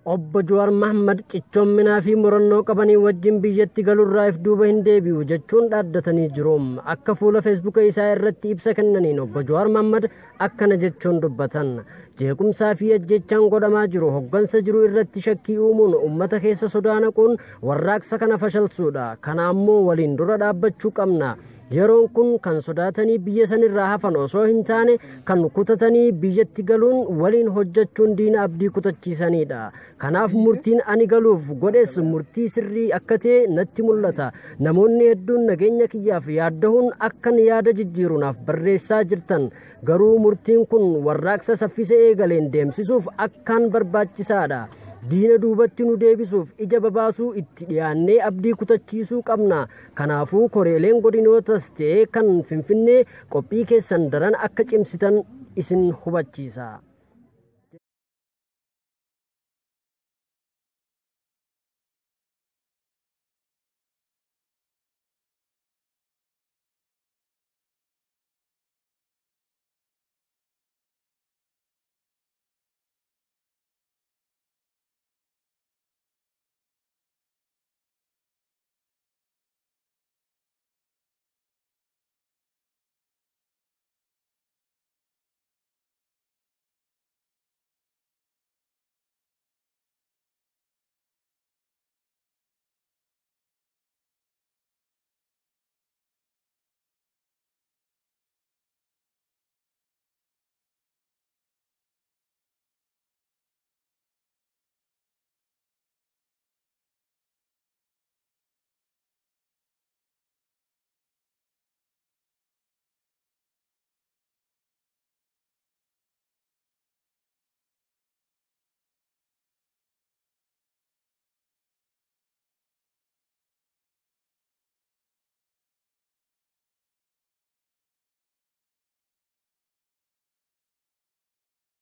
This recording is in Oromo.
Obbo Jawaar Mohaammed cichoominaa fi murannoo qabanii wajjin biyyatti galuurraa if duuba hin deebi'u jechuun dhaaddatanii jiru. Akka fuula Facebook isaa irratti ibsa kennaniin Obbo Jawaar Mohaammed akkana jechuun dubbatan. Jeequmsaa fi ajjechaan godhamaa jiru hoggansa jiru irratti shakkii uumuun uummata keessa sodaa naquun warraaqsa kana fashalsuudha. Kana ammoo waliin dura dhaabbachuu qabna. Yeroon kun kan sodaatanii biyya sanirraa hafan osoo hin taane kan kutatanii biyyatti galuun waliin hojjechuun diina abdii kutachiisanidha. Kanaaf murtiin ani galuuf godhes murtii sirrii akka ta'e natti mul'ata. Namoonni hedduun nageenya kiyyaaf yaaddahuun akkan yaada jijjiiruunaaf barreessaa jirtan. Garuu murtiin kun warraaqsa saffisa eegaleen deemsisuuf akkaan barbaachisaadha. Diina duubatti nu deebisuuf ija babaasuu itti dhiyaannee abdii kutachiisuu qabna. Kanaafuu koreeleen godinootas ta'ee kan Finfinnee qophii keessan daran akka cimsitan isin hubachiisa.